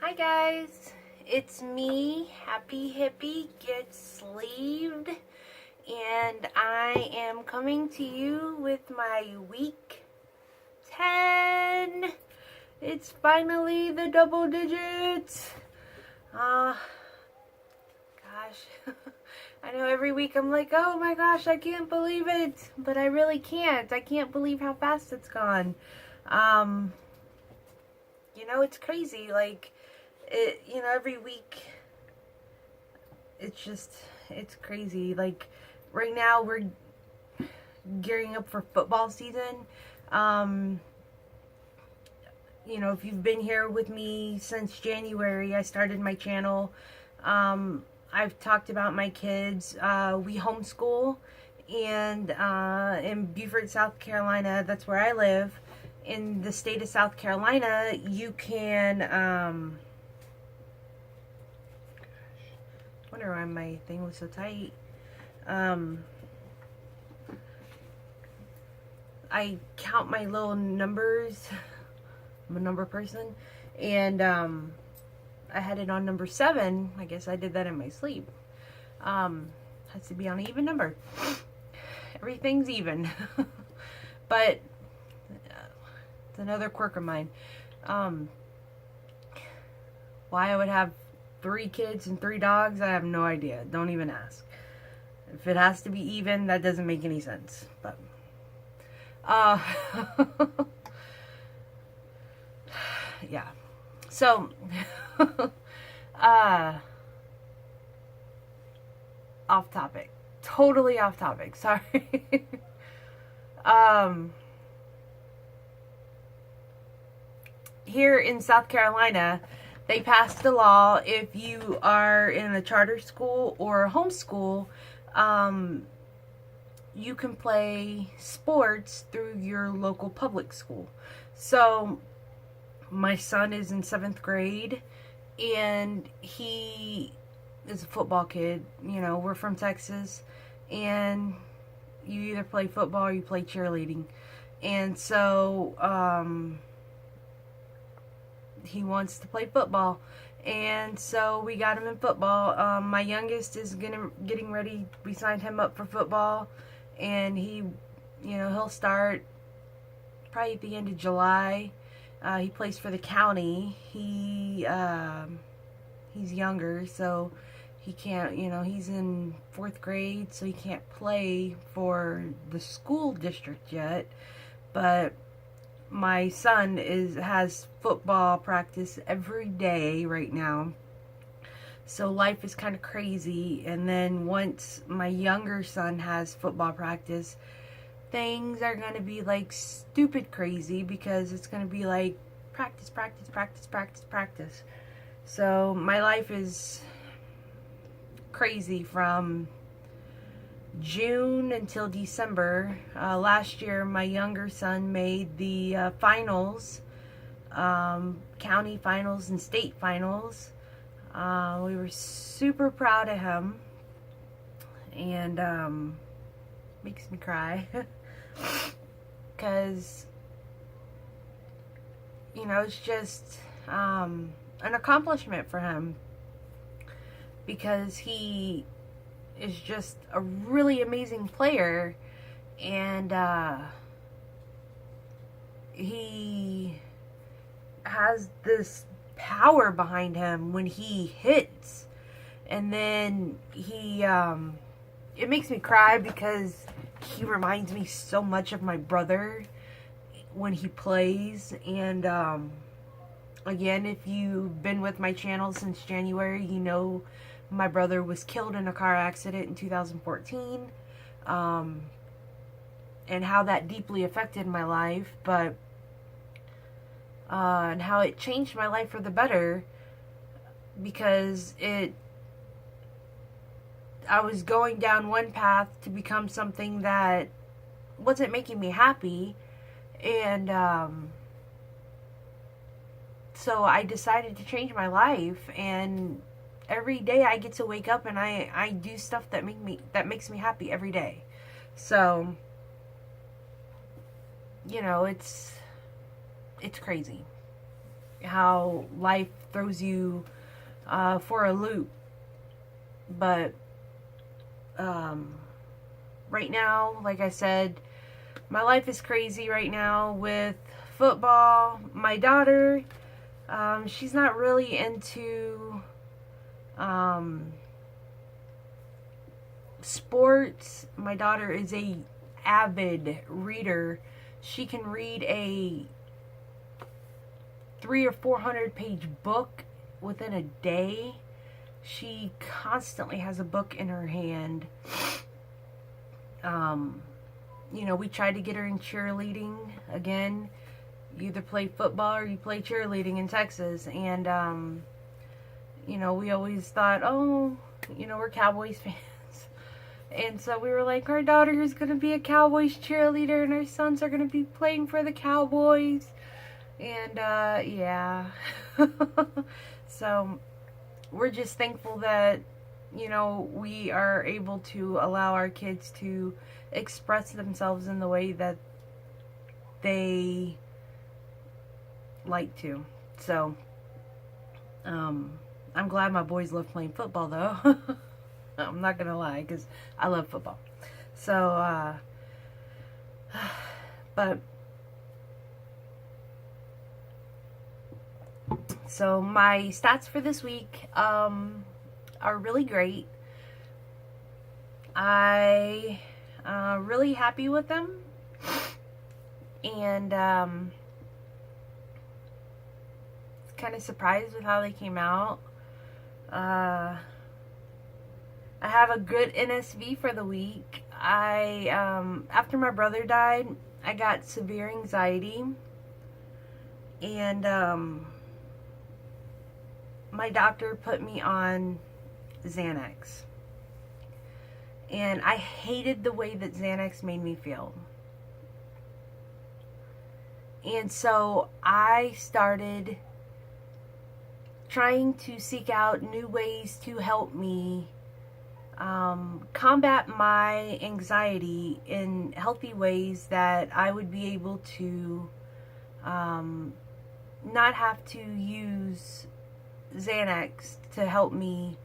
Hi guys, it's me, Happy Hippie Gets Sleeved, and I am coming to you with my week 10. It's finally the double digits. Gosh, I know every week I'm like, oh my gosh, I can't believe it, but I really can't. I can't believe how fast it's gone. It's crazy, every week, it's crazy. Like, right now, we're gearing up for football season. If you've been here with me since January, I started my channel. I've talked about my kids. We homeschool, and in Beaufort, South Carolina, that's where I live. In the state of South Carolina, you can, wonder why my thing was so tight. I count my little numbers. I'm a number person. And, I had it on number 7. I guess I did that in my sleep. Has to be on an even number. Everything's even. But it's another quirk of mine. Why I would have 3 kids and 3 dogs, I have no idea. Don't even ask. If it has to be even, that doesn't make any sense. But yeah. So off topic. Totally off topic. Sorry. Here in South Carolina, they passed a law if you are in a charter school or a homeschool, you can play sports through your local public school. So my son is in 7th grade, and he is a football kid. We're from Texas, and you either play football or you play cheerleading. And so he wants to play football, and so we got him in football. My youngest is getting ready. We signed him up for football, and he'll start probably at the end of July. He plays for the county. He's younger, so he can't, he's in 4th grade, so he can't play for the school district yet. But my son has football practice every day right now. So life is kind of crazy. And then once my younger son has football practice, things are going to be like stupid crazy, because it's going to be like practice, practice, practice, practice, practice. So my life is crazy from June until December. Last year, my younger son made the finals, county finals and state finals. We were super proud of him, and makes me cry because it's just an accomplishment for him, because he is just a really amazing player, and he has this power behind him when he hits. And then it makes me cry because he reminds me so much of my brother when he plays. And again, if you've been with my channel since January, my brother was killed in a car accident in 2014, and how that deeply affected my life, but and how it changed my life for the better, because I was going down one path to become something that wasn't making me happy, and so I decided to change my life. And every day I get to wake up and I do stuff that makes me happy every day. So it's crazy. how life throws you for a loop. But right now, like I said, my life is crazy right now with football. My daughter, she's not really into sports. My daughter is a avid reader. She can read a 300 or 400 page book within a day. She constantly has a book in her hand. We tried to get her in cheerleading. Again, you either play football or you play cheerleading in Texas. And, we always thought, we're Cowboys fans. And so we were like, our daughter is going to be a Cowboys cheerleader and our sons are going to be playing for the Cowboys. And, yeah. So we're just thankful that, we are able to allow our kids to express themselves in the way that they like to. So, I'm glad my boys love playing football, though. I'm not gonna lie, because I love football. So, so my stats for this week, are really great. I really happy with them, and kind of surprised with how they came out. I have a good NSV for the week. After my brother died, I got severe anxiety, and my doctor put me on Xanax. And I hated the way that Xanax made me feel. And so I started trying to seek out new ways to help me combat my anxiety in healthy ways that I would be able to not have to use Xanax to help me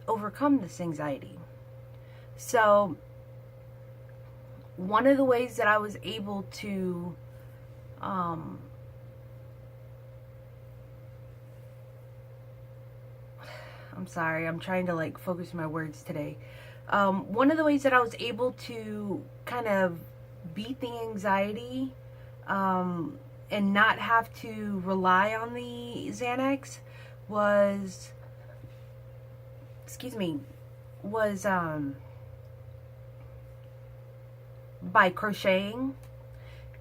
overcome this anxiety. So one of the ways that I was able to I'm sorry, I'm trying to focus my words today. One of the ways that I was able to kind of beat the anxiety and not have to rely on the Xanax was by crocheting.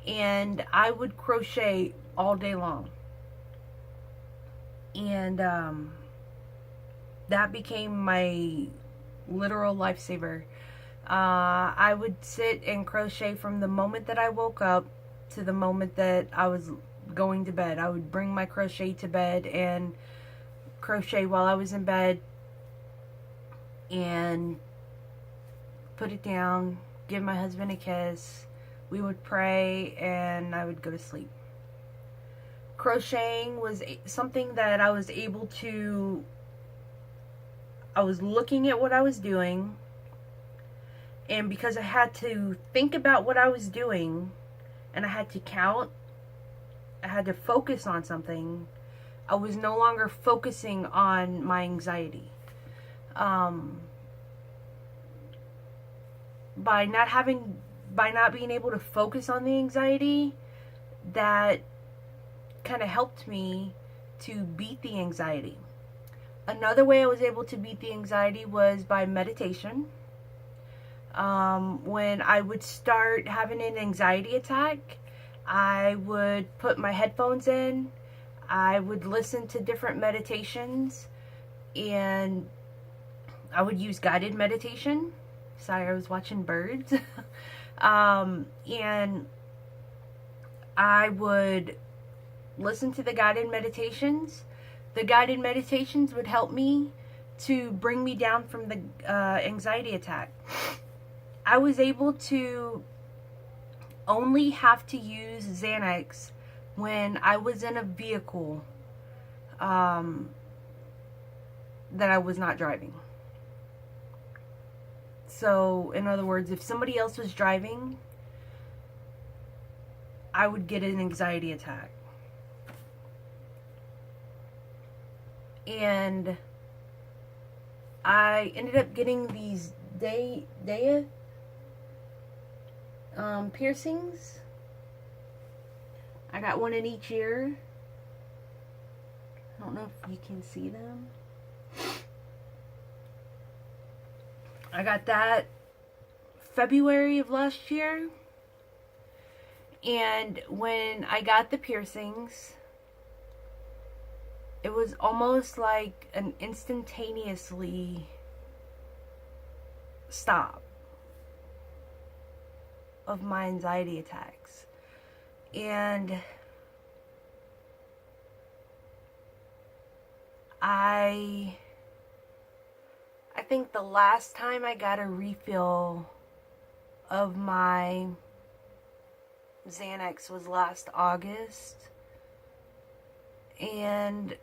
And I would crochet all day long. And that became my literal lifesaver. I would sit and crochet from the moment that I woke up to the moment that I was going to bed. I would bring my crochet to bed and crochet while I was in bed and put it down, give my husband a kiss. We would pray and I would go to sleep. Crocheting was something that I was able to, I was looking at what I was doing, and because I had to think about what I was doing and I had to count, I had to focus on something, I was no longer focusing on my anxiety. By not being able to focus on the anxiety, that kind of helped me to beat the anxiety. Another way I was able to beat the anxiety was by meditation. When I would start having an anxiety attack, I would put my headphones in, I would listen to different meditations, and I would use guided meditation. Sorry, I was watching birds. And I would listen to the guided meditations. The guided meditations would help me to bring me down from the anxiety attack. I was able to only have to use Xanax when I was in a vehicle that I was not driving. So, in other words, if somebody else was driving, I would get an anxiety attack. And I ended up getting these Daya piercings. I got one in each ear. I don't know if you can see them. I got that February of last year. And when I got the piercings, it was almost like an instantaneously stop of my anxiety attacks. And I think the last time I got a refill of my Xanax was last August. And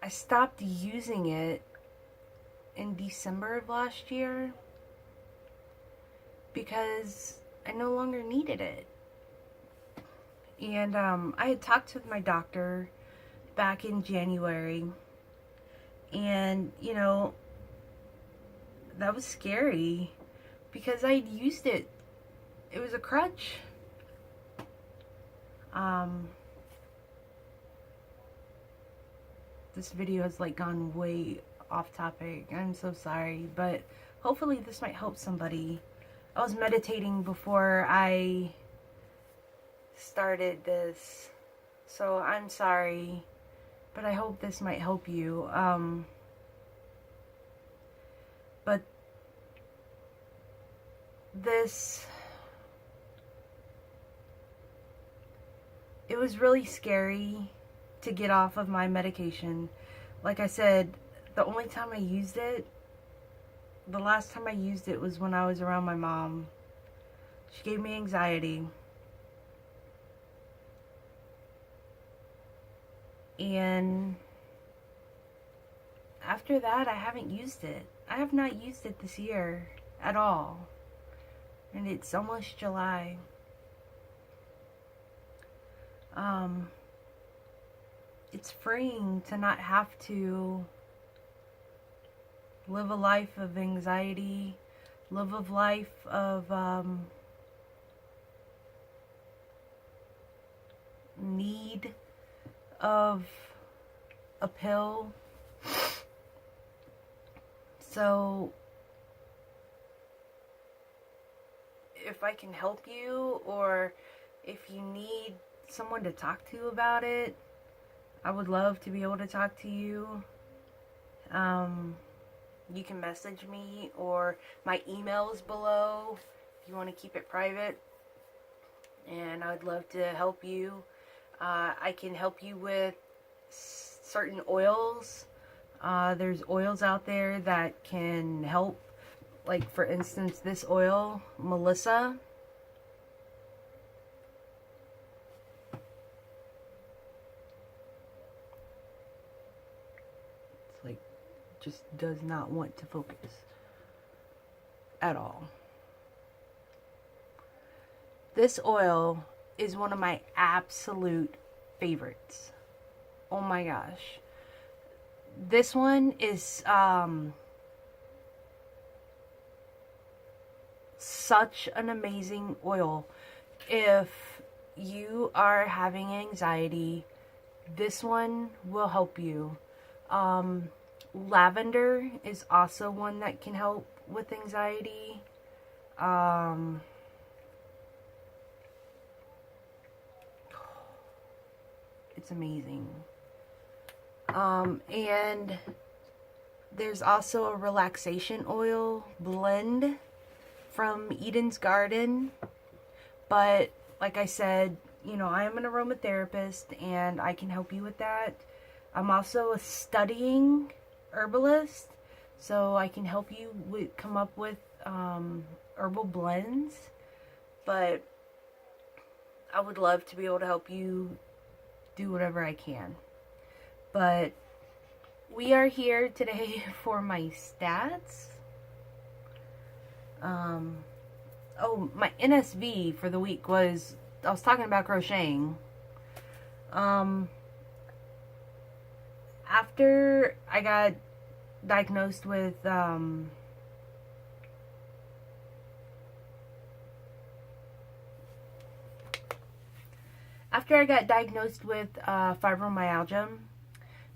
I stopped using it in December of last year because I no longer needed it. And I had talked with my doctor back in January, and you know, that was scary because I'd used it. It was a crutch. This video has like gone way off topic. I'm so sorry, but hopefully this might help somebody. I was meditating before I started this, so I'm sorry, but I hope this might help you. But it was really scary to get off of my medication. Like I said, the only time I used it, the last time I used it was when I was around my mom. She gave me anxiety. And after that, I haven't used it. I have not used it this year at all. And it's almost July. It's freeing to not have to live a life of anxiety, live a life of need of a pill. So if I can help you, or if you need someone to talk to about it, I would love to be able to talk to you. You can message me, or my email is below if you want to keep it private, and I would love to help you. I can help you with certain oils. There's oils out there that can help, like for instance this oil, Melissa. Just does not want to focus at all. This oil is one of my absolute favorites. Oh my gosh. This one is such an amazing oil. If you are having anxiety, this one will help you. Lavender is also one that can help with anxiety. It's amazing. And there's also a relaxation oil blend from Eden's Garden. But like I said, you know, I am an aromatherapist and I can help you with that. I'm also a studying herbalist, so I can help you come up with herbal blends, but I would love to be able to help you do whatever I can. But we are here today for my stats. Oh, my NSV for the week was, I was talking about crocheting. After I got diagnosed with, fibromyalgia,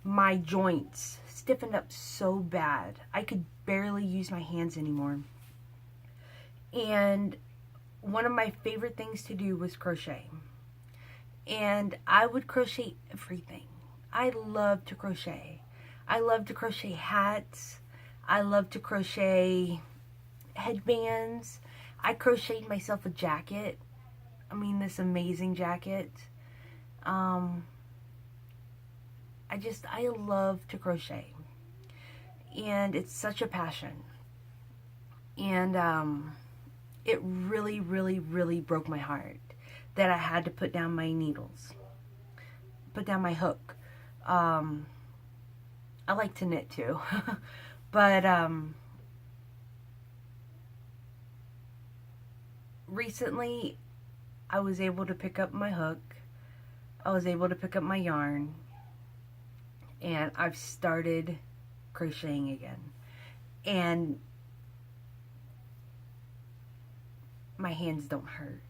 my joints stiffened up so bad. I could barely use my hands anymore. And one of my favorite things to do was crochet. And I would crochet everything. I love to crochet. I love to crochet hats. I love to crochet headbands. I crocheted myself a jacket. I mean, this amazing jacket. I love to crochet. And it's such a passion. And it really, really, really broke my heart that I had to put down my needles. Put down my hook. I like to knit too. But recently I was able to pick up my hook. I was able to pick up my yarn. And I've started crocheting again. And my hands don't hurt.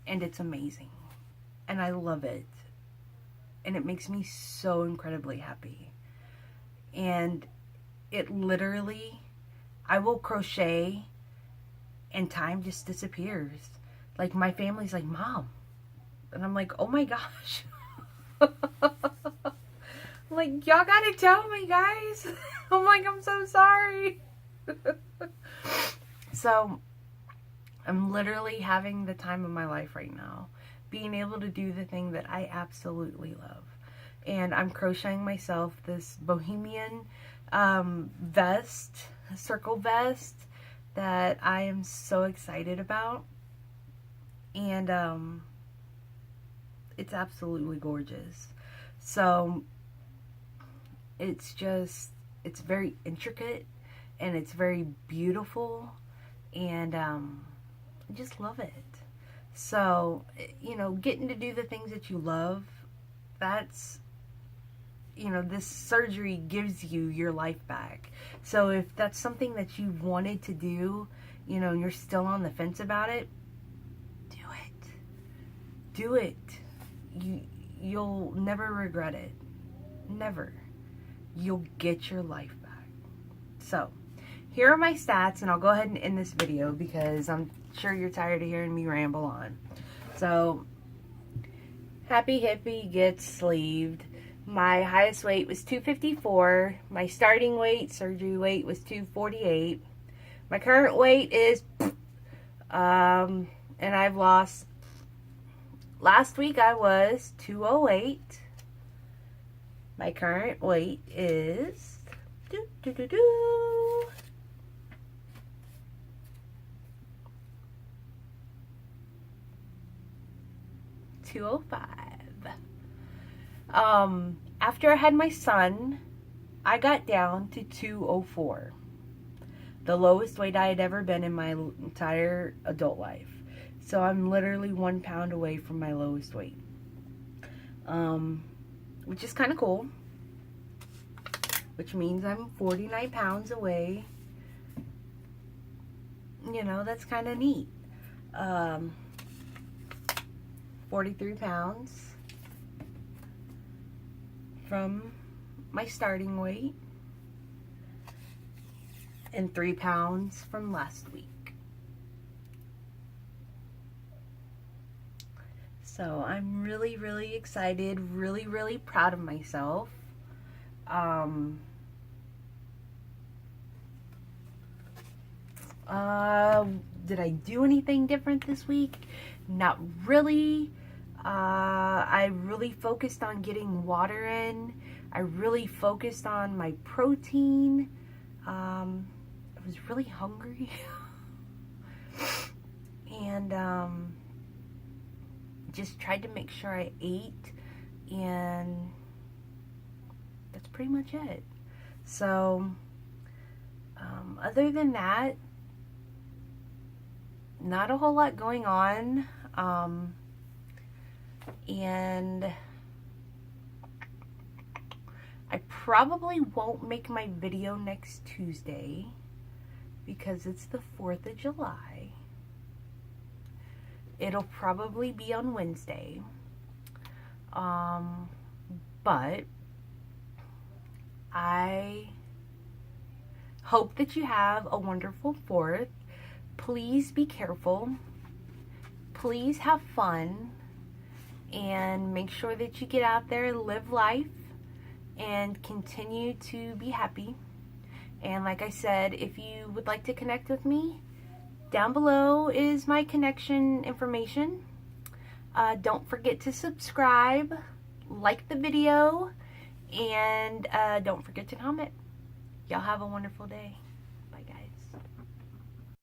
And it's amazing. And I love it. And it makes me so incredibly happy. And it literally, I will crochet and time just disappears. Like, my family's like, Mom. And I'm like, oh my gosh. Like, y'all gotta tell me, guys. I'm like, I'm so sorry. So, I'm literally having the time of my life right now. Being able to do the thing that I absolutely love. And I'm crocheting myself this bohemian vest, circle vest, that I am so excited about. And it's absolutely gorgeous. So it's very intricate and it's very beautiful, and I just love it. So, you know, getting to do the things that you love, that's, you know, this surgery gives you your life back. So if that's something that you wanted to do, you know, and you're still on the fence about it, do it. Do it. You'll never regret it. Never. You'll get your life back. So, here are my stats, and I'll go ahead and end this video because I'm sure you're tired of hearing me ramble on. So, Happy Hippie gets sleeved. My highest weight was 254. My starting weight, surgery weight, was 248. My current weight is, and I've lost, last week I was 208. My current weight is, 205. After I had my son, I got down to 204. The lowest weight I had ever been in my entire adult life. So I'm literally 1 pound away from my lowest weight. Which is kind of cool. Which means I'm 49 pounds away. You know, that's kind of neat. 43 pounds from my starting weight, and 3 pounds from last week. So I'm really, really excited, really, really proud of myself. Did I do anything different this week? Not really. I really focused on getting water in. I really focused on my protein. I was really hungry. And just tried to make sure I ate, and that's pretty much it. So other than that, not a whole lot going on. And I probably won't make my video next Tuesday because it's the 4th of July. It'll probably be on Wednesday. But I hope that you have a wonderful 4th. Please be careful. Please have fun. And make sure that you get out there and live life and continue to be happy. And like I said, if you would like to connect with me, down below is my connection information. Don't forget to subscribe, like the video, and don't forget to comment. Y'all have a wonderful day.